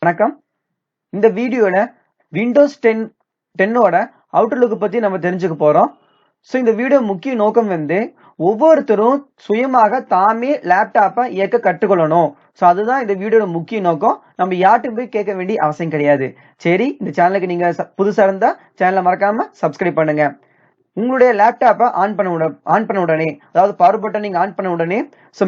வணக்கம். இந்த வீடியோல விண்டோஸ் 10ஓட அவுட்டர் லுக் பத்தி நம்ம தெரிஞ்சுக்க போறோம். ஸோ இந்த வீடியோ முக்கிய நோக்கம் ஒவ்வொருத்தரும் சுயமாக தாமே லேப்டாப்பை இயக்க கற்றுக்கொள்ளணும். ஸோ அதுதான் இந்த வீடியோட முக்கிய நோக்கம். நம்ம யார்ட்டும் போய் கேட்க வேண்டிய அவசியம் கிடையாது. சரி, இந்த சேனலுக்கு நீங்க புதுசா இருந்தா சேனலை மறக்காம சப்ஸ்கிரைப் பண்ணுங்க. உங்களுடைய லேப்டாப்பை ஆன் பண்ண உடனே, அதாவது பவர் பட்டன் நீங்க ஆன் பண்ண உடனே ஸோ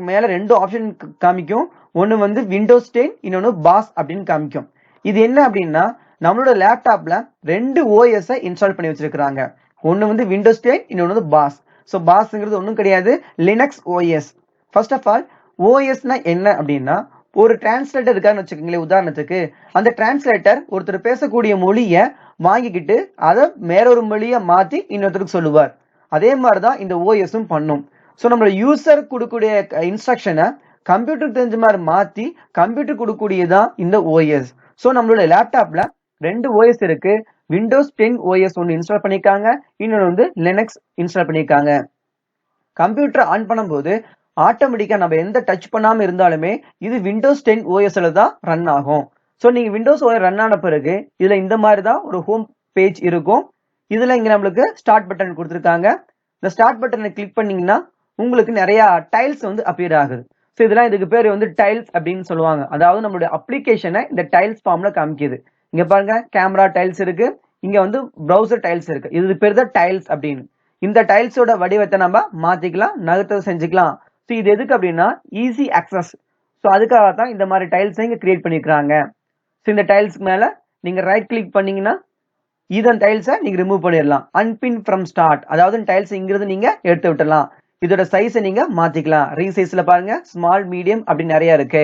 மேல ரெண்டு ஆப்ஷன் காமிக்கும். ஒன்னு விண்டோஸ் 10, இன்னொன்னு பாஸ் அப்படின்னு காமிக்கும். இது என்ன அப்படின்னா, நம்மளோட லேப்டாப்ல ரெண்டு ஓஎஸ் இன்ஸ்டால் பண்ணி வச்சிருக்காங்க. ஒன்னு விண்டோஸ் 10, இன்னொன்னு பாஸ். ஸோ பாஸ்ங்கிறது ஒன்றும் கிடையாது, Linux OS. First of all ஓஎஸ்னா என்ன அப்படின்னா, ஒரு டிரான்ஸ்லேட்டர் இருக்கான்னு வச்சுக்கோங்களேன். உதாரணத்துக்கு அந்த டிரான்ஸ்லேட்டர் ஒருத்தர் பேசக்கூடிய மொழியை வாங்கிக்கிட்டு அதை வேறொரு மொழியை மாத்தி இன்னொருத்தருக்கு சொல்லுவார். அதே மாதிரிதான் இந்த ஓஎஸும் பண்ணும். ஸோ நம்மளோட யூசர் கொடுக்கக்கூடிய இன்ஸ்ட்ரக்ஷனை கம்ப்யூட்டர் தெரிஞ்ச மாதிரி மாத்தி கம்ப்யூட்டர் கொடுக்கக்கூடியதான் இந்த ஓஎஸ். ஸோ நம்மளோட லேப்டாப்ல ரெண்டு ஓஎஸ் இருக்கு. விண்டோஸ் 10 ஓஎஸ் ஒன்று இன்ஸ்டால் பண்ணிருக்காங்க, இன்னொன்று லினக்ஸ் இன்ஸ்டால் பண்ணிருக்காங்க. கம்ப்யூட்டர் ஆன் பண்ணும்போது ஆட்டோமேட்டிக்கா நம்ம எந்த டச் பண்ணாம இருந்தாலுமே இது விண்டோஸ் 10 ஓஎஸ்ல தான் ரன் ஆகும். ஸோ நீங்க விண்டோஸ் ஓஎஸ் ரன் ஆன பிறகு இதுல இந்த மாதிரி தான் ஒரு ஹோம் பேஜ் இருக்கும். இதுல இங்க நம்மளுக்கு ஸ்டார்ட் பட்டன் கொடுத்துருக்காங்க. இந்த ஸ்டார்ட் பட்டனை கிளிக் பண்ணீங்கன்னா உங்களுக்கு நிறைய டைல்ஸ் அப்பியர் ஆகுது. ஸோ இதெல்லாம் இதுக்கு பேர் டைல்ஸ் அப்படின்னு சொல்லுவாங்க. அதாவது நம்மளுடைய அப்ளிகேஷனை இந்த டைல்ஸ் ஃபார்ம்ல காமிக்குது. இங்க பாருங்க, கேமரா டைல்ஸ் இருக்கு, இங்க ப்ரௌசர் டைல்ஸ் இருக்கு. இது பேர் தான் டைல்ஸ் அப்படின்னு. இந்த டைல்ஸோட வடிவத்தை நம்ம மாத்திக்கலாம், நகர்த்த செஞ்சுக்கலாம். ஸோ இது எதுக்கு அப்படின்னா ஈஸி ஆக்சஸ். ஸோ அதுக்காக தான் இந்த மாதிரி டைல்ஸ் இங்க கிரியேட் பண்ணிருக்காங்க. ஸோ இந்த டைல்ஸ்க்கு மேல நீங்க ரைட் கிளிக் பண்ணீங்கன்னா இதன் டைல்ஸை நீங்க ரிமூவ் பண்ணிடலாம். அன்பின் ஃப்ரம் ஸ்டார்ட், அதாவது டைல்ஸ் இங்கிருந்து நீங்க எடுத்து விட்டுலாம். இதோட சைஸை நீங்க மாத்திக்கலாம். ரீசைஸ்ல பாருங்க, ஸ்மால், மீடியம் அப்படின்னு நிறைய இருக்கு.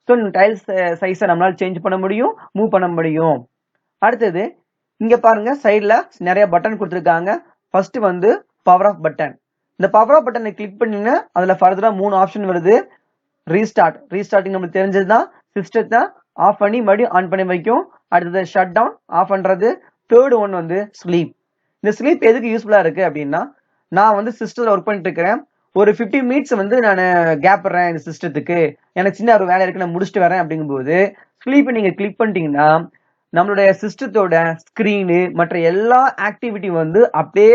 ஸோ டைல்ஸ் சைஸை நம்மளால சேஞ்ச் பண்ண முடியும், மூவ் பண்ண முடியும். அடுத்தது இங்க பாருங்க, சைட்ல நிறைய பட்டன் கொடுத்துருக்காங்க. First power off button. இந்த பவர் ஆஃப் பட்டனை கிளிக் பண்ணீங்கன்னா அதுல ஃபர்தரா 3 ஆப்ஷன் வருது. ரீஸ்டார்டிங் நம்மளுக்கு தெரிஞ்சதுதான். சிஸ்டத்தை ஆஃப் பண்ணி மறுபடியும் ஆன் பண்ணி வைக்கும். அடுத்தது ஷட் டவுன், ஆஃப் பண்றது. Third one sleep. இந்த ஸ்லீப் எதுக்கு யூஸ்ஃபுல்லா இருக்கு அப்படின்னா, நான் சிஸ்டத்துல ஒர்க் பண்ணிட்டு இருக்கிறேன். ஒரு 15 மினிட்ஸ் நான் கேப் விடுறேன் இந்த சிஸ்டத்துக்கு, எனக்கு சின்ன ஒரு வேலை இருக்கு, நான் முடிச்சுட்டு வரேன் அப்படிங்கும்போது ஸ்லீப்பை நீங்க கிளிக் பண்ணிட்டீங்கன்னா நம்மளுடைய சிஸ்டத்தோட ஸ்கிரீனு மற்ற எல்லா ஆக்டிவிட்டி அப்படியே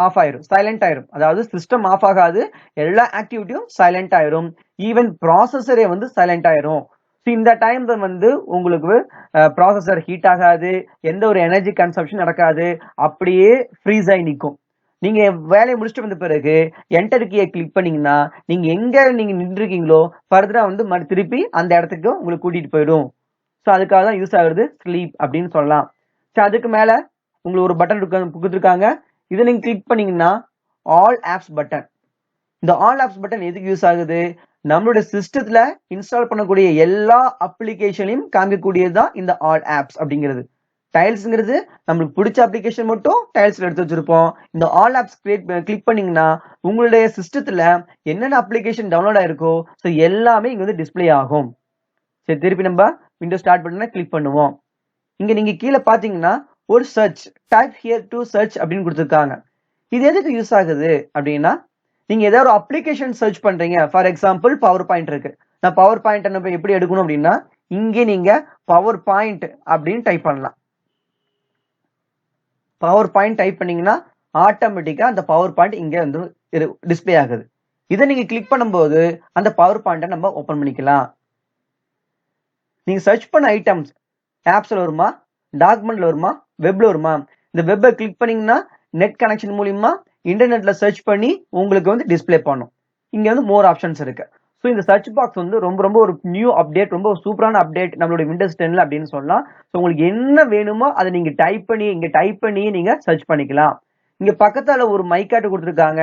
ஆஃப் ஆயிரும், சைலண்ட் ஆயிரும். அதாவது சிஸ்டம் ஆஃப் ஆகாது, எல்லா ஆக்டிவிட்டியும் சைலண்ட் ஆயிரும். ஈவன் ப்ராசஸரே சைலண்ட் ஆயிரும். இந்த டைம்ல உங்களுக்கு ப்ராசஸர் ஹீட் ஆகாது, எந்த ஒரு எனர்ஜி கன்சப்ஷன் நடக்காது, அப்படியே ஃப்ரீஸ் ஆகி நிற்கும். நீங்க வேலையை முடிச்சுட்டு வந்த பிறகு என்டர் கீயை கிளிக் பண்ணீங்கன்னா நீங்க எங்க நீங்க நின்று இருக்கீங்களோ ஃபர்தரா திருப்பி அந்த இடத்துக்கு உங்களுக்கு கூட்டிட்டு போயிடும். ஸோ அதுக்காக தான் யூஸ் ஆகுது ஸ்லீப் அப்படின்னு சொல்லலாம். ஸோ அதுக்கு மேல உங்களுக்கு ஒரு பட்டன் கொடுத்துருக்காங்க. இதை நீங்க கிளிக் பண்ணீங்கன்னா ஆல் ஆப்ஸ் பட்டன். இந்த ஆல் ஆப்ஸ் பட்டன் எதுக்கு யூஸ் ஆகுது? நம்மளுடைய சிஸ்டத்துல இன்ஸ்டால் பண்ணக்கூடிய எல்லா அப்ளிகேஷனையும் காமிக்கக்கூடியதுதான் இந்த ஆல் ஆப்ஸ் அப்படிங்கிறது. டைல்ஸ்ங்கிறது நம்மளுக்கு பிடிச்ச அப்ளிகேஷன் மட்டும் டைல்ஸ்ல எடுத்து வச்சிருப்போம். இந்த ஆல் ஆப்ஸ் கிளிக் பண்ணீங்கன்னா உங்களுடைய சிஸ்டத்துல என்னென்ன அப்ளிகேஷன் டவுன்லோட் ஆயிருக்கோ ஸோ எல்லாமே இங்க டிஸ்பிளே ஆகும். சரி, திருப்பி நம்ம விண்டோ ஸ்டார்ட் பண்ணா கிளிக் பண்ணுவோம். இங்க நீங்க கீழே பாத்தீங்கன்னா ஒரு search, type here to search அப்படின்னு கொடுத்துருக்காங்க. இது எதுக்கு யூஸ் ஆகுது அப்படின்னா, நீங்க ஏதாவது ஒரு அப்ளிகேஷன் சர்ச் பண்றீங்க. ஃபார் எக்ஸாம்பிள் பவர் பாயிண்ட் இருக்கு. நான் பவர் பாயிண்ட் நம்ம எப்படி எடுக்கணும் அப்படின்னா, இங்கே நீங்க பவர் பாயிண்ட் அப்படின்னு டைப் பண்ணலாம். பவர் பாயிண்ட் டைப் பண்ணீங்கன்னா ஆட்டோமேட்டிக்கா அந்த பவர் பாயிண்ட் இங்க டிஸ்பிளே ஆகுது. இதை நீங்க கிளிக் பண்ணும்போது அந்த பவர் பாயிண்ட்டை நம்ம ஓபன் பண்ணிக்கலாம். நீங்க சர்ச் பண்ண ஐட்டம்ஸ் ஆப்ஸ்ல வருமா, டாக்குமெண்ட்ல வருமா, வெப்ல வருமா? இந்த வெப்பை கிளிக் பண்ணீங்கன்னா நெட் கனெக்ஷன் மூலியமா இன்டர்நெட்ல சர்ச் பண்ணி உங்களுக்கு டிஸ்பிளே பண்ணும். இங்க மோர் ஆப்ஷன்ஸ் இருக்கு. ஸோ இந்த சர்ச் பாக்ஸ் ரொம்ப ஒரு நியூ அப்டேட், ரொம்ப சூப்பரான அப்டேட் நம்மளுடைய விண்டோஸ் 10ல அப்படின்னு சொல்லலாம். ஸோ உங்களுக்கு என்ன வேணுமோ அதை நீங்க டைப் பண்ணி நீங்க சர்ச் பண்ணிக்கலாம். இங்க பக்கத்தால ஒரு மைக்காட்டு கொடுத்துருக்காங்க.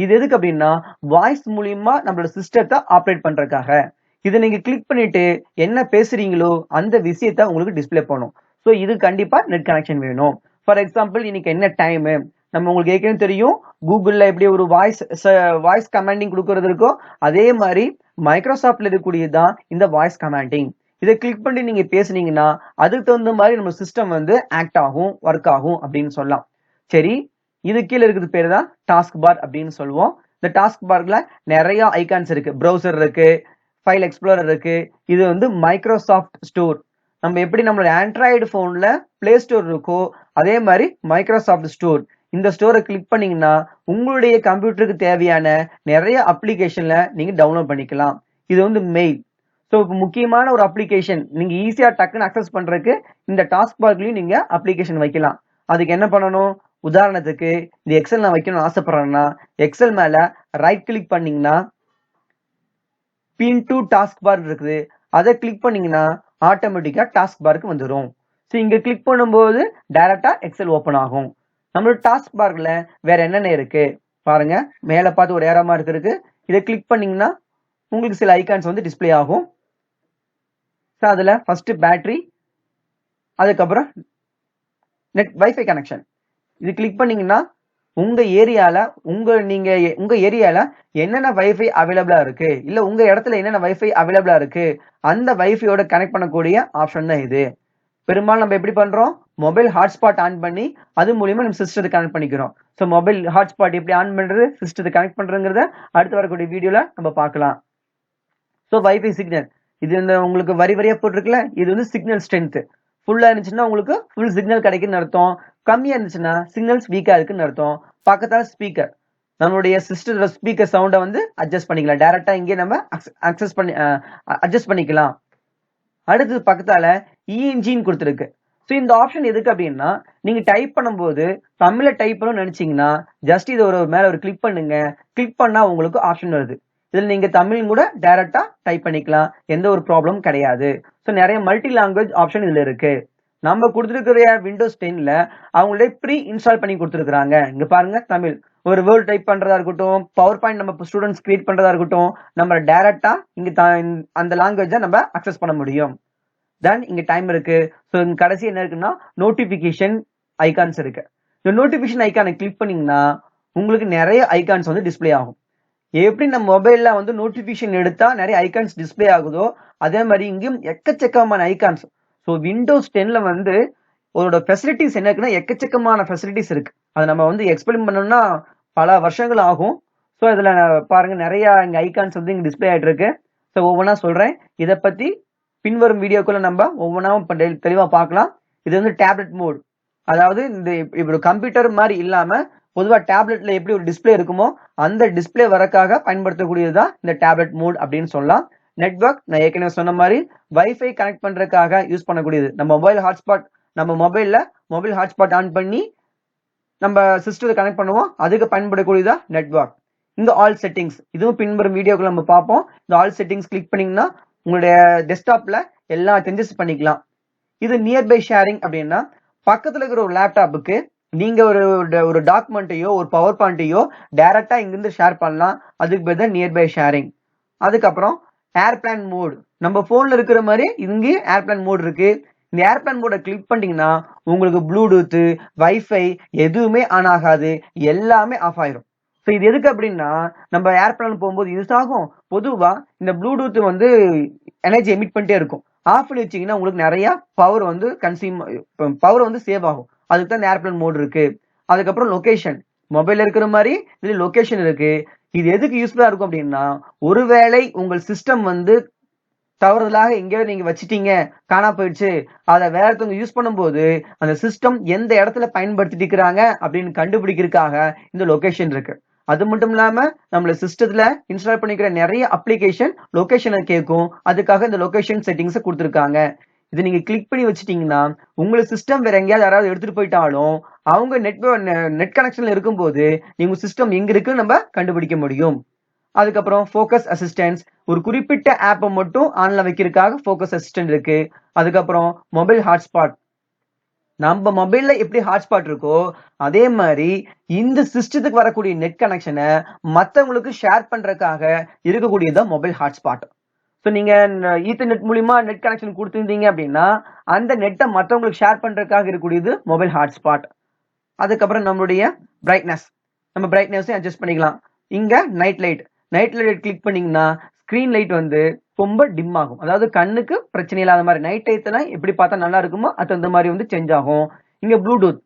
இது எதுக்கு அப்படின்னா வாய்ஸ் மூலியமா நம்மளோட சிஸ்டத்தை ஆப்ரேட் பண்றதுக்காக. இதை நீங்க கிளிக் பண்ணிட்டு என்ன பேசுறீங்களோ அந்த விஷயத்த உங்களுக்கு டிஸ்பிளே பண்ணும். ஸோ இது கண்டிப்பா நெட் கனெக்ஷன் வேணும். ஃபார் எக்ஸாம்பிள் இன்னைக்கு என்ன டைம், நம்ம உங்களுக்கு ஏற்கனவே தெரியும் கூகுள்ல எப்படி ஒரு வாய்ஸ் கமாண்டிங் கொடுக்கறது இருக்கோ அதே மாதிரி மைக்ரோசாஃப்ட்ல இருக்கக்கூடியதான் இந்த வாய்ஸ் கமாண்டிங். இதை கிளிக் பண்ணி நீங்க பேசுனீங்கன்னா அதுக்கு தகுந்த மாதிரி நம்ம சிஸ்டம் ஆக்ட் ஆகும், ஒர்க் ஆகும் அப்படின்னு சொல்லலாம். சரி, இது கீழே இருக்கிறது பேரு தான் டாஸ்க் பார் அப்படின்னு சொல்லுவோம். இந்த டாஸ்க் பார்ல நிறைய ஐகான்ஸ் இருக்கு. ப்ரௌசர் இருக்கு, ஃபைல் எக்ஸ்ப்ளோரர் இருக்கு. இது மைக்ரோசாஃப்ட் ஸ்டோர். நம்ம எப்படி நம்மளோட ஆண்ட்ராய்டு போன்ல பிளே ஸ்டோர் இருக்கோ அதே மாதிரி மைக்ரோசாஃப்ட் ஸ்டோர், இந்த ஸ்டோரை கிளிக் பண்ணீங்கன்னா உங்களுடைய கம்ப்யூட்டருக்கு தேவையான நிறைய அப்ளிகேஷன்ல நீங்க டவுன்லோட் பண்ணிக்கலாம். இது வந்து மெயில். ஸோ இப்போ முக்கியமான ஒரு அப்ளிகேஷன் நீங்க ஈஸியா டக்குன்னு அக்சஸ் பண்றதுக்கு இந்த டாஸ்க் பார்லயும் நீங்க அப்ளிகேஷன் வைக்கலாம். அதுக்கு என்ன பண்ணணும்? உதாரணத்துக்கு இந்த எக்ஸல் நான் வைக்கணும்னு ஆசைப்படுறேன்னா எக்ஸல் மேல ரைட் கிளிக் பண்ணீங்கன்னா பின் டு டாஸ்க் பார் இருக்குது, அதை கிளிக் பண்ணீங்கன்னா ஆட்டோமேட்டிக்கா டாஸ்க் பாருக்கு வந்துடும். ஸோ இங்க கிளிக் பண்ணும்போது டைரக்டா எக்ஸல் ஓப்பன் ஆகும். நம்மளோட டாஸ்க் பார்ல வேற என்னென்ன இருக்கு பாருங்க. மேல பார்த்து ஒரு ஏரோ மார்க் இருக்கு, இதை கிளிக் பண்ணீங்கன்னா உங்களுக்கு சில ஐகான்ஸ் வந்து டிஸ்பிளே ஆகும். ஸோ அதுல ஃபர்ஸ்ட் பேட்டரி, அதுக்கப்புறம் நெட் வைஃபை கனெக்ஷன். இது கிளிக் பண்ணீங்கன்னா உங்க ஏரியால உங்க ஏரியால என்னென்ன வைஃபை அவைலபிளா இருக்கு, இல்ல உங்க இடத்துல என்னென்ன வைஃபை அவைலபிளா இருக்கு அந்த வைஃபையோட கனெக்ட் பண்ணக்கூடிய ஆப்ஷன் தான் இது. பெரும்பாலும் நம்ம எப்படி பண்றோம்? மொபைல் ஹாட்ஸ்பாட் ஆன் பண்ணி அது மூலியமா நம்ம சிஸ்டத்தை கனெக்ட் பண்ணிக்கிறோம். ஸோ மொபைல் ஹாட்ஸ்பாட் எப்படி ஆன் பண்றது, சிஸ்டத்தை கனெக்ட் பண்றதுங்கிறத அடுத்து வரக்கூடிய வீடியோல நம்ம பார்க்கலாம். ஸோ வைஃபை சிக்னல், இது இந்த உங்களுக்கு வரி வரியா போட்டிருக்குல்ல, இது வந்து சிக்னல் ஸ்ட்ரென்த். ஃபுல்லா இருந்துச்சுன்னா உங்களுக்கு ஃபுல் சிக்னல் கிடைக்குன்னு அர்த்தம், கம்மியா இருந்துச்சுன்னா சிக்னல்ஸ் வீக்கா இருக்குன்னு அர்த்தம். பக்கத்தால ஸ்பீக்கர், நம்மளுடைய சிஸ்டத்தோட ஸ்பீக்கர் சவுண்டை வந்து அட்ஜஸ்ட் பண்ணிக்கலாம். டைரக்டா இங்கே நம்ம அட்ஜஸ்ட் பண்ணிக்கலாம். அடுத்து பக்கத்தால இஎன்ஜின்னு கொடுத்துருக்கு. ஸோ இந்த ஆப்ஷன் எதுக்கு அப்படின்னா நீங்க டைப் பண்ணும்போது தமிழ்ல டைப் பண்ணணும்னு நினைச்சீங்கன்னா ஜஸ்ட் இது ஒரு மேல ஒரு கிளிக் பண்ணுங்க. கிளிக் பண்ணா உங்களுக்கு ஆப்ஷன் வருது. இதுல நீங்க தமிழ் கூட டைரக்டா டைப் பண்ணிக்கலாம், எந்த ஒரு ப்ராப்ளம் கிடையாது. ஸோ நிறைய மல்டி லாங்குவேஜ் ஆப்ஷன் இதுல இருக்கு. நம்ம கொடுத்துருக்கிற விண்டோஸ் 10ல அவங்களே ப்ரீ இன்ஸ்டால் பண்ணி கொடுத்துருக்காங்க. இங்க பாருங்க, தமிழ் ஒரு வேர்ட் டைப் பண்றதா இருக்கட்டும், பவர் பாயிண்ட் நம்ம ஸ்டூடெண்ட்ஸ் கிரியேட் பண்றதா இருக்கட்டும், நம்ம டைரக்டா இங்க அந்த லாங்குவேஜை நம்ம அக்சஸ் பண்ண முடியும். தென் இங்க டைம் இருக்கு. ஸோ கடைசி என்ன இருக்குன்னா நோட்டிபிகேஷன் ஐகான்ஸ் இருக்கு. இந்த நோட்டிபிகேஷன் ஐகானை கிளிக் பண்ணீங்கன்னா உங்களுக்கு நிறைய ஐகான்ஸ் வந்து டிஸ்பிளே ஆகும். எப்படி நம்ம மொபைல்ல வந்து நோட்டிபிகேஷன் எடுத்தா நிறைய ஐகான்ஸ் டிஸ்பிளே ஆகுதோ அதே மாதிரி இங்கேயும் எக்கச்சக்கமான ஐகான்ஸ். ஸோ விண்டோஸ் 10ல வந்து ஒரு ஃபெசிலிட்டிஸ் என்ன இருக்குன்னா எக்கச்சக்கமான ஃபெசிலிட்டிஸ் இருக்கு. அதை நம்ம வந்து எக்ஸ்பிளைன் பண்ணணும்னா பல வருஷங்கள் ஆகும். ஸோ இதுல பாருங்க நிறைய இங்க ஐகான்ஸ் வந்து இங்க டிஸ்பிளே ஆயிட்டு இருக்கு. ஸோ ஒவ்வொன்றா சொல்றேன். இதை பத்தி பின்வரும் வீடியோக்குள்ள நம்ம ஒவ்வொன்றா தெளிவா பார்க்கலாம். இது வந்து டேப்லெட் மோட், அதாவது இந்த இப்படி கம்ப்யூட்டர் மாதிரி இல்லாம பொதுவா டேப்லெட்ல எப்படி ஒரு டிஸ்பிளே இருக்குமோ அந்த டிஸ்பிளே வரக்காக பயன்படுத்தக்கூடியதுதான் இந்த டேப்லெட் மோட் அப்படின்னு சொல்லலாம். நெட்வொர்க், நான் ஏற்கனவே சொன்ன மாதிரி வைஃபை கனெக்ட் பண்றதுக்காக யூஸ் பண்ணக்கூடியது. நம்ம மொபைல் ஹாட்ஸ்பாட் ஆன் பண்ணி நம்ம சிஸ்டத்தை கனெக்ட் பண்ணுவோம், அதுக்கு பயன்படக்கூடியதா நெட்வொர்க். இந்த ஆல் செட்டிங்ஸ், இதுவும் பின்வரும் வீடியோக்குள்ள நம்ம பார்ப்போம். இந்த ஆல் செட்டிங்ஸ் கிளிக் பண்ணீங்கன்னா உங்களுடைய டெஸ்க்டாப்ல எல்லா சேஞ்சஸ் பண்ணிக்கலாம். இது நியர்பை ஷேரிங் அப்படின்னா பக்கத்துல இருக்கிற ஒரு லேப்டாப்புக்கு நீங்க ஒரு டாக்குமெண்ட்டையோ ஒரு பவர் பாயிண்ட்டையோ டைரக்டா இங்கிருந்து ஷேர் பண்ணலாம். அதுக்கு பேர் தான் நியர்பை ஷேரிங். அதுக்கப்புறம் ஏர்பிளான் மோட், நம்ம போன்ல இருக்கிற மாதிரி இங்கே ஏர்பிளான் மோட் இருக்கு. இந்த ஏர்பிளான் மோட கிளிக் பண்ணீங்கன்னா உங்களுக்கு ப்ளூடூத், வைஃபை எதுவுமே ஆன் ஆகாது, எல்லாமே ஆஃப் ஆயிரும். ஸோ இது எதுக்கு அப்படின்னா நம்ம ஏர்பிளான் போகும்போது யூஸ் ஆகும். பொதுவா இந்த ப்ளூடூத் வந்து எனர்ஜி எமிட் பண்ணிட்டே இருக்கும். ஆஃப் பண்ணி வச்சீங்கன்னா உங்களுக்கு நிறைய பவர் வந்து சேவ் ஆகும். அதுக்கு தான் இந்த ஏர்பிளான் மோட் இருக்கு. அதுக்கப்புறம் லொகேஷன், மொபைல்ல இருக்கிற மாதிரி இதுல லொகேஷன் இருக்கு. இது எதுக்கு யூஸ்ஃபுல்லா இருக்கும் அப்படின்னா ஒருவேளை உங்கள் சிஸ்டம் வந்து தவறுதலாக எங்கேயாவது நீங்க வச்சுட்டீங்க, காணா போயிடுச்சு, அதை வேற ஒருத்தவங்க யூஸ் பண்ணும்போது அந்த சிஸ்டம் எந்த இடத்துல பயன்படுத்திட்டு இருக்கிறாங்க அப்படின்னு கண்டுபிடிக்கிறதுக்காக இந்த லொகேஷன் இருக்கு. அது மட்டும் இல்லாம நம்மள சிஸ்டத்துல இன்ஸ்டால் பண்ணிக்கிற நிறைய அப்ளிகேஷன் லொகேஷனை கேட்கும். அதுக்காக இந்த லொகேஷன் செட்டிங்ஸ் கொடுத்துருக்காங்க. இது நீங்க கிளிக் பண்ணி வச்சுட்டீங்கன்னா உங்களுக்கு சிஸ்டம் வேற எங்கேயாவது யாராவது எடுத்துட்டு போயிட்டாலும் அவங்க நெட் கனெக்ஷன்ல இருக்கும்போது நீங்க சிஸ்டம் எங்க இருக்குன்னு நம்ம கண்டுபிடிக்க முடியும். அதுக்கப்புறம் ஃபோக்கஸ் அசிஸ்டன்ஸ், ஒரு குறிப்பிட்ட ஆப்பை மட்டும் ஆன்ல வைக்கிறதுக்காக ஃபோக்கஸ் அசிஸ்டன்ட் இருக்கு. அதுக்கப்புறம் மொபைல் ஹாட்ஸ்பாட், நம்ம மொபைல்ல எப்படி ஹாட்ஸ்பாட் இருக்கோ அதே மாதிரி இந்த சிஸ்டத்துக்கு வரக்கூடிய நெட் கனெக்ஷனை மற்றவங்களுக்கு ஷேர் பண்றதுக்காக இருக்கக்கூடியதான் மொபைல் ஹாட்ஸ்பாட். ஸோ நீங்க ஈத்தர்நெட் மூலியமா நெட் கனெக்ஷன் கொடுத்துருந்தீங்க அப்படின்னா அந்த நெட்டை மற்றவங்களுக்கு ஷேர் பண்றதுக்காக இருக்கக்கூடியது மொபைல் ஹாட்ஸ்பாட். அதுக்கப்புறம் நம்மளுடைய பிரைட்னஸ், நம்ம பிரைட்னஸையும் அட்ஜஸ்ட் பண்ணிக்கலாம். இங்க நைட் லைட் கிளிக் பண்ணீங்கன்னா ஸ்கிரீன் லைட் வந்து ரொம்ப டிம் ஆகும். அதாவது கண்ணுக்கு பிரச்சனை இல்லாத மாதிரி நைட் டைத்துல எப்படி பார்த்தா நல்லா இருக்குமோ அது அந்த மாதிரி வந்து சேஞ்ச் ஆகும். இங்க ப்ளூடூத்,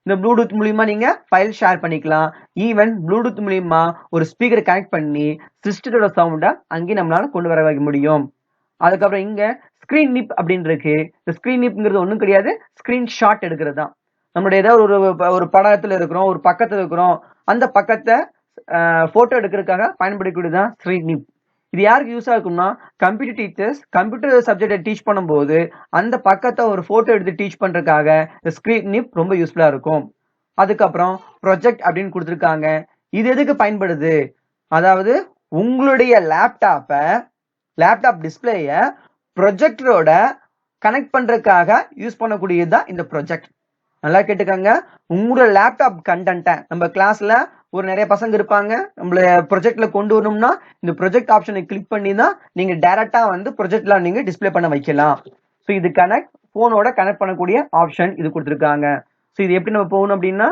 இந்த ப்ளூடூத் மூலியமா நீங்க ஃபைல் ஷேர் பண்ணிக்கலாம். ஈவன் ப்ளூடூத் மூலியமா ஒரு ஸ்பீக்கரை கனெக்ட் பண்ணி சிஸ்டத்தோட சவுண்டை அங்கேயும் நம்மளால கொண்டு வர வைக்க முடியும். அதுக்கப்புறம் இங்க ஸ்கிரீன் நிப் அப்படின்னு இருக்கு. இந்த ஸ்கிரீன் நிப்ங்கிறது ஒண்ணும் கிடையாது, ஸ்கிரீன் ஷாட் எடுக்கிறது தான். நம்மளுடைய ஏதாவது ஒரு படத்துல இருக்கிறோம், ஒரு பக்கத்துல இருக்கிறோம், அந்த பக்கத்தை போட்டோ எடுக்கிறதுக்காக பயன்படுத்தக்கூடியதுதான் ஸ்கிரீன் நிப். இது யாருக்கு யூஸ் ஆகும்னா, கம்ப்யூட்டர் டீச்சர்ஸ் கம்ப்யூட்டர் சப்ஜெக்டை டீச் பண்ணும்போது அந்த பக்கத்தை ஒரு போட்டோ எடுத்து டீச் பண்றதுக்காக ஸ்கிரீன் நிப் ரொம்ப யூஸ்ஃபுல்லா இருக்கும். அதுக்கப்புறம் ப்ரொஜெக்ட் அப்படின்னு கொடுத்துருக்காங்க. இது எதுக்கு பயன்படுது, அதாவது உங்களுடைய லேப்டாப் டிஸ்பிளேய ப்ரொஜெக்டரோட கனெக்ட் பண்றதுக்காக யூஸ் பண்ணக்கூடியதுதான் இந்த ப்ரொஜெக்ட். நல்லா கேட்டுக்கங்க. உங்களோட லேப்டாப் கண்டென்ட்டை நம்ம கிளாஸ்ல ஒரு நிறைய பசங்க இருப்பாங்க, நம்மள ப்ரொஜெக்ட்ல கொண்டு வரணும்னா இந்த ப்ரொஜெக்ட் ஆப்ஷனை கிளிக் பண்ணி தான் நீங்க டைரக்டா வந்து ப்ரொஜெக்ட்ல நீங்க டிஸ்பிளே பண்ண வைக்கலாம். ஸோ இது போனோட கனெக்ட் பண்ணக்கூடிய ஆப்ஷன் இது கொடுத்துருக்காங்க. ஸோ இது எப்படி நம்ம போகணும் அப்படின்னா,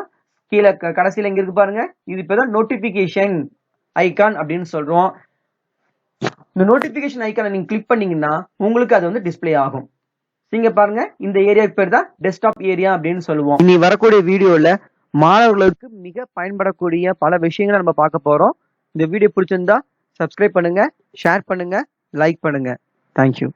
கீழே கடைசியில இங்க இருக்கு பாருங்க, இது இப்பதான் நோட்டிபிகேஷன் ஐகான் அப்படின்னு சொல்றோம். இந்த நோட்டிபிகேஷன் ஐகானை நீங்க கிளிக் பண்ணீங்கன்னா உங்களுக்கு அது வந்து டிஸ்பிளே ஆகும். நீங்க பாருங்க, இந்த ஏரியா பேர் தான் டெஸ்க்டாப் ஏரியா அப்படின்னு சொல்லுவோம். இனி வரக்கூடிய வீடியோல மாணவர்களுக்கு மிக பயன்படக்கூடிய பல விஷயங்களை நம்ம பார்க்க போறோம். இந்த வீடியோ பிடிச்சிருந்தா சப்ஸ்கிரைப் பண்ணுங்க, ஷேர் பண்ணுங்க, லைக் பண்ணுங்க. தேங்க்யூ.